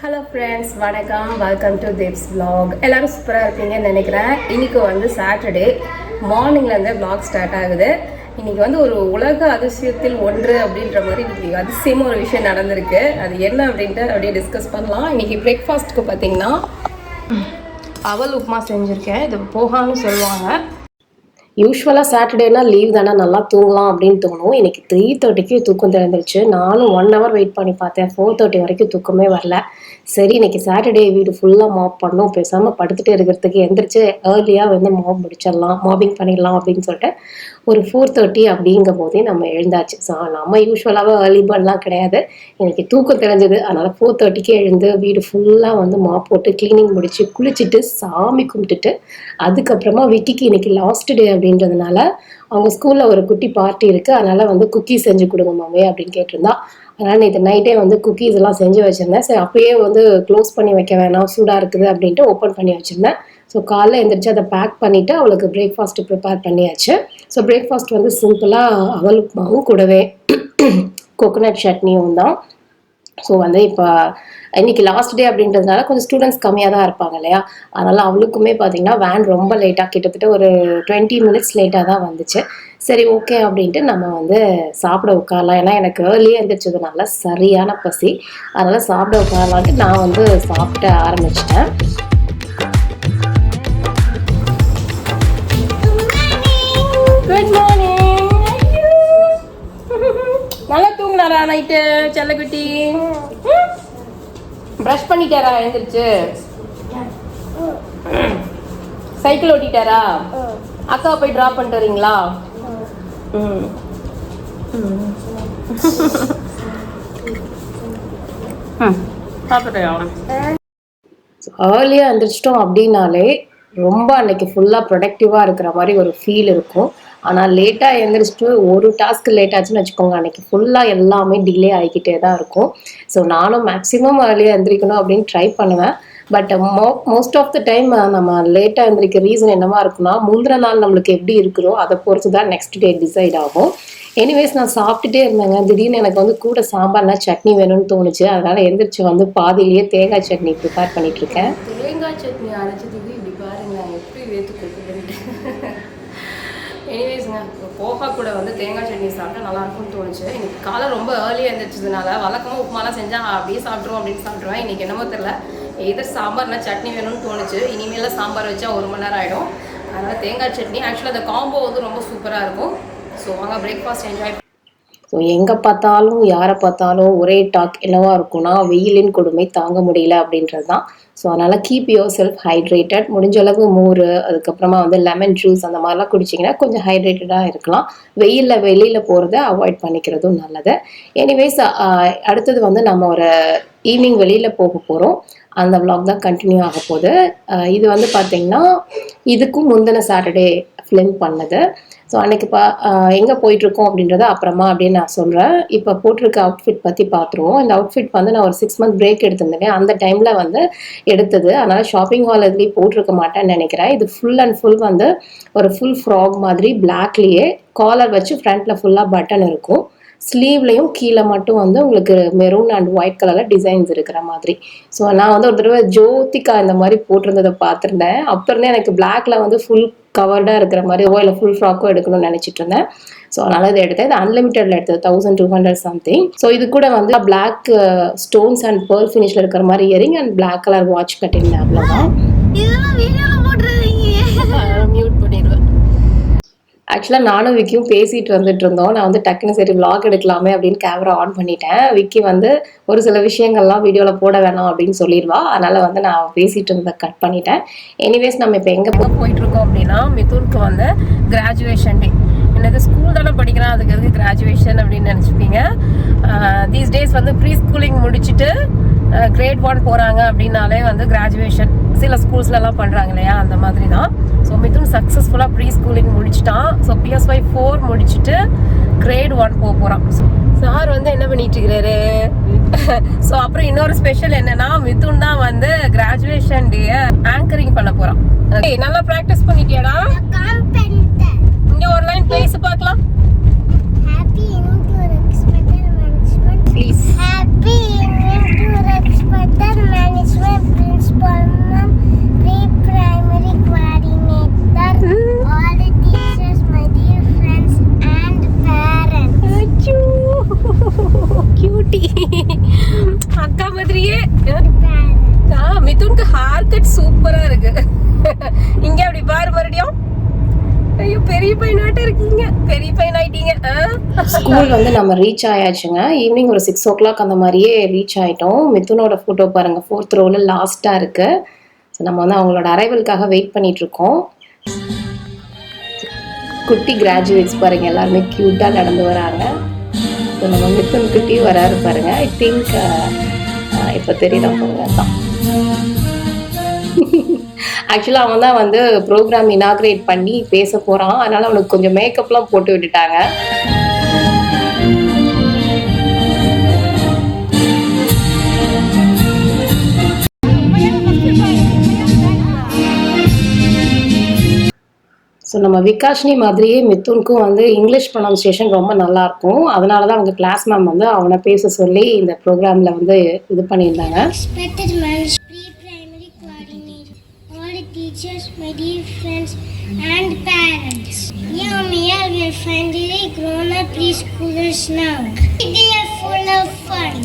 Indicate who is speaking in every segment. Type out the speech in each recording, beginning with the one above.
Speaker 1: Hello friends, வணக்கம். Welcome to Deep's vlog. எல்லாரும் சூப்பரா இருப்பீங்கன்னு நினைக்கிறேன். இன்னைக்கு வந்து சாட்டர்டே மார்னிங்ல இருந்தே vlog ஸ்டார்ட் ஆகுது. இன்னைக்கு வந்து ஒரு உலக அதிசயத்தில் ஒன்று அப்படின்ற மாதிரி இன்னைக்கு அதிசயமா ஒரு விஷயம் நடந்திருக்கு. அது என்ன அப்படின்ட்டு அப்படியே டிஸ்கஸ் பண்ணலாம். இன்னைக்கு பிரேக்ஃபாஸ்ட்டுக்கு பார்த்தீங்கன்னா அவல் உப்புமா செஞ்சுருக்கேன். இது போகான்னு சொல்லுவாங்க. யூஸ்வலாக சாட்டர்டேனா லீவ் தானே, நல்லா தூங்கலாம் அப்படின்னு தோணும். இன்னைக்கு 3:30க்கு தூக்கம் திறந்துருச்சு. நானும் 1 hour வெயிட் பண்ணி பார்த்தேன். 4:30 வரைக்கும் தூக்கமே வரல. சரி இன்னைக்கு சாட்டர்டே வீடு ஃபுல்லாக மாப் பண்ணோம், பேசாமல் படுத்துகிட்டே இருக்கிறதுக்கு எந்திரிச்சு ஏர்லியாக வந்து மாப் முடிச்சிடலாம், மாப்பிங் பண்ணிடலாம் அப்படின்னு சொல்லிட்டு ஒரு 4:30 அப்படிங்கும் போதே நம்ம எழுந்தாச்சு. ஸோ நம்ம யூஸ்வலாகவே ஏர்லி பேர்ட்லாம் கிடையாது. எனக்கு தூக்கம் தெரிஞ்சது, அதனால் 4:30க்கே எழுந்து வீடு ஃபுல்லாக வந்து மாப் போட்டு க்ளீனிங் முடிச்சு குளிச்சுட்டு சாமி கும்பிட்டுட்டு அதுக்கப்புறமா விக்கிக்கு இன்னைக்கு லாஸ்ட் டே அப்படின்றதுனால அவங்க ஸ்கூலில் ஒரு குட்டி பார்ட்டி இருக்குது, அதனால் வந்து குக்கீஸ் செஞ்சு கொடுங்க மாமே அப்படின்னு கேட்டிருந்தா. அதனால் நேற்று நைட்டே வந்து குக்கீஸ் எல்லாம் செஞ்சு வச்சுருந்தேன். சரி அப்பயே வந்து க்ளோஸ் பண்ணி வைக்க வேணாம், சூடாக இருக்குது அப்படின்ட்டு ஓப்பன் பண்ணி வச்சுருந்தேன். ஸோ காலைல எழுந்திரிச்சு அதை பேக் பண்ணிவிட்டு அவளுக்கு பிரேக்ஃபாஸ்ட்டு ப்ரிப்பேர் பண்ணியாச்சு. ஸோ பிரேக்ஃபாஸ்ட் வந்து சிம்பிளாக அவல் உப்புமாவும் கூடவே கோகோனட் சட்னியும் தான். ஸோ வந்து இப்போ இன்னைக்கு லாஸ்ட் டே அப்படின்றதுனால கொஞ்சம் ஸ்டூடெண்ட்ஸ் கம்மியாக தான் இருப்பாங்க இல்லையா, அதனால் அவளுக்குமே பார்த்தீங்கன்னா வேன் ரொம்ப லேட்டாக, கிட்டத்தட்ட ஒரு 20 minutes லேட்டாக தான் வந்துச்சு. சரி ஓகே அப்படின்ட்டு நம்ம வந்து சாப்பிட உட்காரலாம். ஏன்னா எனக்கு ஏர்லியாக எழுந்திரிச்சதுனால சரியான பசி, அதனால் சாப்பிட உட்காரலான்ட்டு நான் வந்து சாப்பிட ஆரம்பிச்சிட்டேன். Good morning. நல்லா தூங்கினாரா நைட்டு செல்லக்குட்டி? ப்ரஷ் பண்ணிட்டாரா எழுந்திரிச்சு? சைக்கிள் ஓட்டிட்டாரா? அக்கா போய் ட்ராப் பண்ணிட்டு வரீங்களா? ஏர்லியாக எழுந்திரிச்சிட்டோம் அப்படின்னாலே ரொம்ப அன்னைக்கு ஃபுல்லாக ப்ரொடக்டிவாக இருக்கிற மாதிரி ஒரு ஃபீல் இருக்கும். ஆனால் லேட்டாக எழுந்திரிச்சிட்டு ஒரு டாஸ்க் லேட் ஆச்சுன்னு வச்சுக்கோங்க, அன்றைக்கி ஃபுல்லாக எல்லாமே டிலே ஆகிக்கிட்டே தான் இருக்கும். ஸோ நானும் மேக்ஸிமம் ஏர்லியாக எழுந்திரிக்கணும் அப்படின்னு ட்ரை பண்ணுவேன். But most of the time நம்ம லேட்டாக எழுந்திரிக்க ரீசன் என்னவா இருக்குன்னா, முந்தின நாள் நம்மளுக்கு எப்படி இருக்குதோ அதை பொறுத்து தான் நெக்ஸ்ட் டே டிசைட் ஆகும். எனிவேஸ் நான் சாப்பிட்டுட்டே இருந்தேங்க, திடீர்னு எனக்கு வந்து கூட சாம்பார்னா சட்னி வேணும்னு தோணுச்சு. அதனால் எழுந்திரிச்சு வந்து பாதிலேயே தேங்காய் சட்னி ப்ரிப்பேர் பண்ணிகிட்ருக்கேன். தேங்காய் சட்னி அரைச்சதுக்கு இப்படி பாருங்களேன் எப்படி வேத்து கொடுக்குதுன்ட்டு. எனிவேஸ்ங்க, போகா கூட வந்து தேங்காய் சட்னி சாப்பிட்டா நல்லாயிருக்கும்னு தோணுச்சு. இன்னைக்கு காலை ரொம்ப ஏர்லியாக எழுந்திரிச்சதுனால வழக்கமாக உப்புமாலாம் செஞ்சால் அப்படியே சாப்பிட்ருவோம் அப்படின்னு சாப்பிட்ருவேன். இன்றைக்கி என்னமோ தெரில, எதர் சாம்பார்னா சட்னி வேணும்னு தோணுச்சு. இனிமேல் சாம்பார் வச்சா 1 மணி நேரம் ஆகிடும். அதனால் தேங்காய் சட்னி ஆக்சுவலாக அந்த காம்போ வந்து ரொம்ப சூப்பராக இருக்கும். ஸோ வாங்க பிரேக்ஃபாஸ்ட் என்ஜாய். ஸோ எங்கே பார்த்தாலும் யாரை பார்த்தாலும் ஒரே டாக் என்னவா இருக்கும்னா, வெயிலின் கொடுமை தாங்க முடியல அப்படின்றது தான். ஸோ அதனால் கீப் யுவர் செல்ஃப் ஹைட்ரேட்டட். முடிஞ்ச அளவு மோர், அதுக்கப்புறமா வந்து லெமன் ஜூஸ் அந்த மாதிரிலாம் குடிச்சிங்கன்னா கொஞ்சம் ஹைட்ரேட்டடாக இருக்கலாம். வெயிலில் வெளியில் போகிறத அவாய்ட் பண்ணிக்கிறதும் நல்லது. எனிவேஸ் அடுத்தது வந்து நம்ம ஒரு ஈவினிங் வெளியில் போக போகிறோம். அந்த vlog தான் கண்டினியூ ஆக போகுது. இது வந்து பார்த்திங்கன்னா இதுக்கும் முந்தின சாட்டர்டே ஃபிலிம் பண்ணது. ஸோ அன்றைக்கி எங்கே போயிட்டுருக்கோம் அப்படின்றத அப்புறமா அப்படின்னு நான் சொல்கிறேன். இப்போ போட்டிருக்க அவுட்ஃபிட் பற்றி பார்த்துருவோம். இந்த அவுட்ஃபிட் வந்து நான் ஒரு 6 month பிரேக் எடுத்திருந்தேன், அந்த டைமில் வந்து எடுத்தது. அதனால் ஷாப்பிங் ஹால் இதுலேயும் போட்டிருக்க மாட்டேன்னு நினைக்கிறேன். இது ஃபுல் அண்ட் ஃபுல் வந்து ஒரு ஃபுல் ஃப்ராக் மாதிரி பிளாக்லேயே காலர் வச்சு ஃப்ரண்ட்டில் ஃபுல்லாக பட்டன் இருக்கும். ஸ்லீவ்லையும் கீழே மட்டும் வந்து உங்களுக்கு மெரூன் அண்ட் ஒயிட் கலரில் டிசைன்ஸ் இருக்கிற மாதிரி. ஸோ நான் வந்து ஒரு தடவை ஜோதிகா இந்த மாதிரி போட்டிருந்ததை பார்த்துருந்தேன். அப்போ இருந்தே எனக்கு பிளாக்ல வந்து ஃபுல் கவர்டாக இருக்கிற மாதிரி இல்லை ஃபுல் ஃப்ராக்கும் எடுக்கணும்னு நினச்சிட்டு இருந்தேன். ஸோ அதனால் இதை எடுத்தேன். இது அன்லிமிட்டடில் எடுத்தது, 1200 சம்திங். ஸோ இது கூட வந்து பிளாக் ஸ்டோன்ஸ் அண்ட் பேர்ல் ஃபினிஷில் இருக்கிற மாதிரி earring and black colour watch கட்டியிருந்தேன். அவ்வளோதான். மியூட் பண்ணிடுவேன். ஆக்சுவலாக நானும் விக்கியும் பேசிகிட்டு வந்துட்டு இருந்தோம். நான் வந்து டக்குன்னு சரி vlog எடுக்கலாமே அப்படின்னு கேமரா ஆன் பண்ணிட்டேன். விக்கி வந்து ஒரு சில விஷயங்கள்லாம் வீடியோவில் போட வேணாம் அப்படின்னு சொல்லிடுவா. அதனால் வந்து நான் பேசிகிட்டு இருந்ததை கட் பண்ணிட்டேன். எனிவேஸ் நம்ம இப்போ எங்கே போயிட்டுருக்கோம் அப்படின்னா, மிதுனுக்கு வந்து கிராஜுவேஷன் டே. என்னது ஸ்கூல் தானே படிக்கிறேன், அதுக்கு எதுக்கு கிராஜுவேஷன் அப்படின்னு நினச்சிப்பீங்க. தீஸ் டேஸ் வந்து ப்ரீ ஸ்கூலிங் முடிச்சுட்டு grade 1 போகிறாங்க அப்படின்னாலே வந்து கிராஜுவேஷன் சில ஸ்கூல்ஸ்லலாம் பண்ணுறாங்க இல்லையா, அந்த மாதிரி தான். ஸோ மிதுன் சக்ஸஸ்ஃபுல்லாக ப்ரீ ஸ்கூலிங் முடிச்சுட்டான். ஸோ PSY 4 முடிச்சுட்டு grade 1 போகிறான். சார் வந்து என்ன பண்ணிட்டு இருக்கிறாரு. ஸோ அப்புறம் இன்னொரு ஸ்பெஷல் என்னன்னா, மிதுன் தான் வந்து கிராஜுவேஷன் டே ஆங்கரிங் பண்ண போகிறான். நல்லா ப்ராக்டிஸ் பண்ணிட்டியாடா? இங்கே ஒரு லைன் பேசி பார்க்கலாம். ப்ளீஸ். இங்க அப்படி பாரு மறுபடியும். ஐயோ பெரிய பையனாட்ட இருக்கீங்க, பெரிய பையன் ஆயிட்டீங்க. ஸ்கூல் வந்து நம்ம ரீச் ஆயாச்சுங்க. ஈவினிங் ஒரு 6 o'clock அந்த மாதிரியே ரீச் ஆயிட்டோம். மிதுனோட போட்டோ பாருங்க, 4th rowல லாஸ்டா இருக்கு. நம்ம வந்து அவங்களோட அரைவலுக்காக வெயிட் பண்ணிட்டு இருக்கோம். குட்டி கிராஜுவேட்ஸ் பாருங்க, எல்லாருமே கியூட்டா நடந்து வராங்க. நம்ம மிதுன் குட்டி வராரு பாருங்க. ஐ திங்க் இப்போ தெரியுதா பாருங்க. தான் ஆக்சுவலாக அவன் தான் வந்து ப்ரோக்ராம் இனாக்ரேட் பண்ணி பேச போகிறான். அதனால் அவனுக்கு கொஞ்சம் மேக்கப்லாம் போட்டு விட்டுட்டாங்க. ஸோ நம்ம விகாஷினி மாதிரியே மிதுனுக்கும் வந்து இங்கிலீஷ் ப்ரொனன்சியேஷன் ரொம்ப நல்லாயிருக்கும். அதனால தான் அவங்க கிளாஸ் மேம் வந்து அவனை பேச சொல்லி இந்த ப்ரோக்ராமில் வந்து இது பண்ணியிருந்தாங்க. Teachers, my dear friends and parents. We are finally grown up preschoolers now. They are full of fun.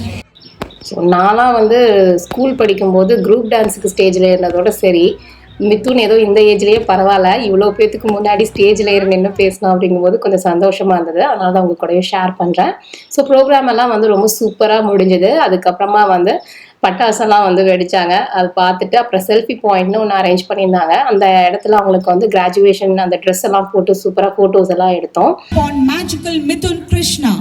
Speaker 1: So நான்லாம் வந்து ஸ்கூல் படிக்கும்போது குரூப் டான்ஸுக்கு ஸ்டேஜில் இருந்ததோட சரி, மிதுன் ஏதோ இந்த ஏஜ்லேயே பரவாயில்ல, இவ்வளோ பேத்துக்கு முன்னாடி ஸ்டேஜில் ஏறி நின்று பேசணும் அப்படிங்கும்போது கொஞ்சம் சந்தோஷமாக இருந்தது. அதனால தான் உங்க கூடவே ஷேர் பண்ணுறேன். ஸோ ப்ரோக்ராம் எல்லாம் வந்து ரொம்ப சூப்பராக முடிஞ்சுது. அதுக்கப்புறமா வந்து பட்டாசெல்லாம் வந்து வெடிச்சாங்க. அது பார்த்துட்டு அப்புறம் செல்ஃபி பாயிண்ட்னு ஒன்று அரேஞ்ச் பண்ணியிருந்தாங்க. அந்த இடத்துல அவங்களுக்கு வந்து கிராஜுவேஷன் அந்த ட்ரெஸ் எல்லாம் போட்டு சூப்பராக ஃபோட்டோஸ் எல்லாம் எடுத்தோம்.
Speaker 2: Magical Mithun Krishna.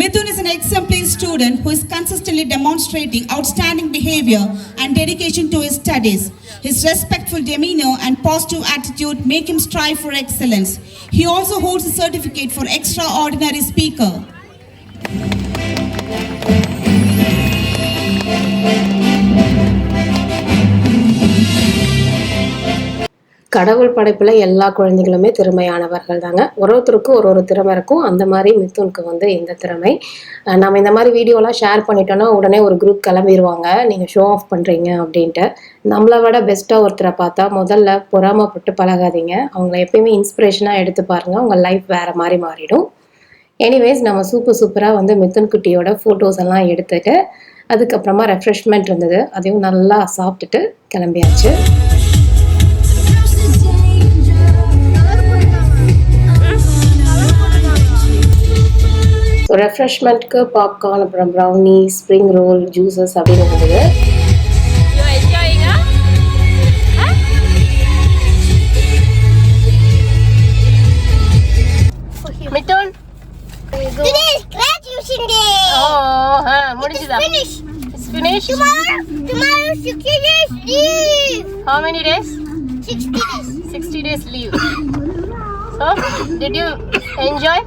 Speaker 2: Mithun is an exemplary student who is consistently demonstrating outstanding behavior and dedication to his studies. His respectful demeanor and positive attitude make him strive for excellence. He also holds a certificate for extraordinary speaker.
Speaker 1: கடவுள் படைப்பில் எல்லா குழந்தைகளுமே திறமையானவர்கள் தாங்க. ஒருத்தருக்கும் ஒரு திறமை இருக்கும். அந்த மாதிரி மிதுனுக்கு வந்து இந்த திறமை. நம்ம இந்த மாதிரி வீடியோலாம் ஷேர் பண்ணிட்டோன்னா உடனே ஒரு குரூப் கிளம்பிடுவாங்க, நீங்கள் ஷோ ஆஃப் பண்ணுறீங்க அப்படின்ட்டு. நம்மளை விட பெஸ்ட்டாக ஒருத்தரை பார்த்தா முதல்ல பொறாமப்பட்டு பழகாதீங்க. அவங்கள எப்பயுமே இன்ஸ்பிரேஷனாக எடுத்து பாருங்கள், உங்கள் லைஃப் வேறு மாதிரி மாறிடும். எனிவேஸ் நம்ம சூப்பராக வந்து மிதுன் குட்டியோட ஃபோட்டோஸ் எல்லாம் எடுத்துட்டு அதுக்கப்புறமா ரெஃப்ரெஷ்மெண்ட் இருந்தது, அதையும் நல்லா சாப்பிட்டுட்டு கிளம்பியாச்சு. ஸோ ரெஃப்ரெஷ்மெண்ட்க்கு பாப்கார்ன், அப்புறம் ப்ரௌனி, ஸ்ப்ரிங் ரோல், ஜூஸஸ் அப்படின்னு இருந்தது. Mithun,
Speaker 3: today is graduation day.
Speaker 1: முடிஞ்சுதா? It's finished.
Speaker 3: Tomorrow 60 days leave.
Speaker 1: How many days?
Speaker 3: 60 days.
Speaker 1: 60 days leave. So, did you enjoy?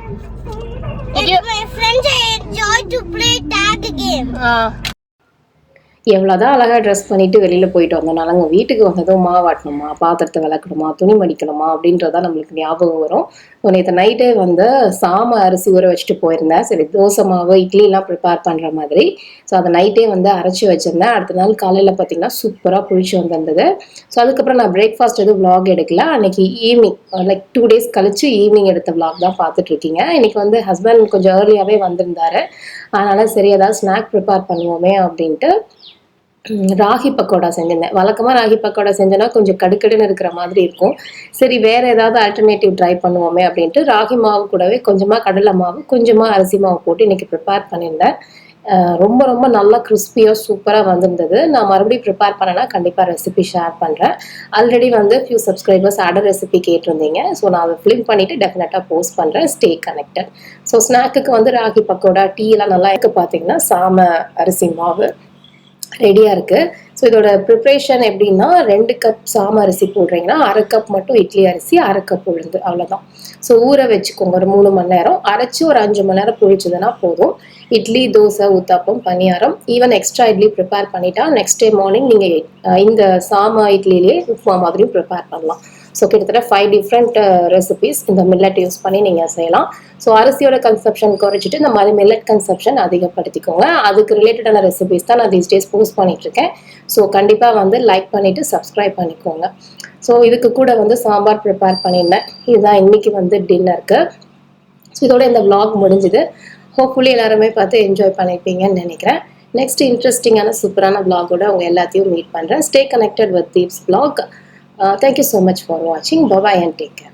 Speaker 3: My friends enjoy to play tag game.
Speaker 1: எவ்வளோதான் அழகாக dress பண்ணிட்டு வெளியில் போயிட்டு வந்தோம், நாங்கள் வீட்டுக்கு வந்ததும் மாவாட்டணுமா, பாத்திரத்தை விளக்கணுமா, துணி மடிக்கணுமா அப்படின்றதான் நம்மளுக்கு ஞாபகம் வரும். நேற்று நைட்டே வந்து சாம அரிசி ஊற வச்சுட்டு போயிருந்தேன். சரி, தோசை மாவு, இட்லிலாம் ப்ரிப்பேர் பண்ணுற மாதிரி. ஸோ அதை நைட்டே வந்து அரைச்சி வச்சுருந்தேன். அடுத்த நாள் காலையில் பார்த்திங்கன்னா சூப்பராக புளிச்சு வந்திருந்தது. ஸோ அதுக்கப்புறம் நான் பிரேக்ஃபாஸ்ட் எதுவும் விளாக் எடுக்கல. அன்றைக்கி ஈவினிங் லைக் 2 days கழிச்சு ஈவினிங் எடுத்த விளாக் தான் பார்த்துட்ருக்கீங்க. இன்றைக்கி வந்து ஹஸ்பண்ட் கொஞ்சம் ஏர்லியாகவே வந்திருந்தார். அதனால் சரி ஏதாவது ஸ்நாக் ப்ரிப்பேர் பண்ணுவோமே அப்படின்ட்டு ராகி பக்கோடா செஞ்சிருந்தேன். வழக்கமாக ராகி பக்கோடா செஞ்சேன்னா கொஞ்சம் கடுக்கடுன்னு இருக்கிற மாதிரி இருக்கும். சரி வேறு ஏதாவது ஆல்டர்னேட்டிவ் ட்ரை பண்ணுவோமே அப்படின்ட்டு ராகி மாவு கூடவே கொஞ்சமாக கடலை மாவு, கொஞ்சமாக அரிசி மாவு போட்டு இன்றைக்கி ப்ரிப்பேர் பண்ணியிருந்தேன். ரொம்ப ரொம்ப நல்லா கிறிஸ்பியாக சூப்பராக வந்திருந்தது. நான் மறுபடியும் ப்ரிப்பேர் பண்ணேன்னா கண்டிப்பாக ரெசிபி ஷேர் பண்ணுறேன். ஆல்ரெடி வந்து ஃபியூ சப்ஸ்கிரைபர்ஸ் அடர் ரெசிபி கேட்டிருந்தீங்க. ஸோ நான் அதை ஃபிலிம் பண்ணிவிட்டு டெஃபினட்டாக போஸ்ட் பண்ணுறேன். Stay connected. ஸோ ஸ்நாக்குக்கு வந்து ராகி பக்கோடா, டீ எல்லாம் நல்லா இருக்கு. பார்த்தீங்கன்னா சாம அரிசி மாவு ரெடியாக இருக்குது. ஸோ இதோட ப்ரிப்ரேஷன் எப்படின்னா 2 கப் சாம அரிசி போடுறீங்கன்னா 1/2 கப் மட்டும் இட்லி அரிசி, 1/2 கப் உளுந்து, அவ்வளோதான். ஸோ ஊற வச்சுக்கோங்க ஒரு 3 மணி நேரம். அரைச்சி ஒரு 5 மணி நேரம் புளிச்சதுன்னா போதும். இட்லி, தோசை, ஊத்தாப்பம், பணியாரம், ஈவன் எக்ஸ்ட்ரா இட்லி ப்ரிப்பேர் பண்ணிட்டா நெக்ஸ்ட் டே மார்னிங் நீங்கள் இந்த சாம இட்லிலேயே உப்புமா மாதிரியும் ப்ரிப்பேர் பண்ணலாம். ஸோ கிட்டத்தட்ட 5 டிஃப்ரெண்ட் ரெசிபிஸ் இந்த மில்லட் யூஸ் பண்ணி நீங்கள் செய்யலாம். ஸோ அரிசியோட கன்சப்ஷன் குறைச்சிட்டு இந்த மாதிரி மில்லட் கன்சப்ஷன் அதிகப்படுத்திக்கோங்க. அதுக்கு ரிலேட்டடான ரெசிபிஸ் தான் நான் தீஸ் டேஸ் போஸ்ட் பண்ணிகிட்ருக்கேன். ஸோ கண்டிப்பாக வந்து லைக் பண்ணிவிட்டு சப்ஸ்கிரைப் பண்ணிக்கோங்க. ஸோ இதுக்கு கூட வந்து சாம்பார் ப்ரிப்பேர் பண்ணியிருந்தேன். இதுதான் இன்றைக்கி வந்து டின்னருக்கு. ஸோ இதோட இந்த vlog முடிஞ்சுது. ஹோப்ஃபுல்லி எல்லாருமே பார்த்து என்ஜாய் பண்ணியிருப்பீங்கன்னு நினைக்கிறேன். நெக்ஸ்ட் இன்ட்ரெஸ்டிங்கான சூப்பரான vlogோட உங்கள் எல்லாத்தையும் மீட் பண்ணுறேன். Stay connected with Deeps vlog. Thank you so much for watching. Bye bye and take care.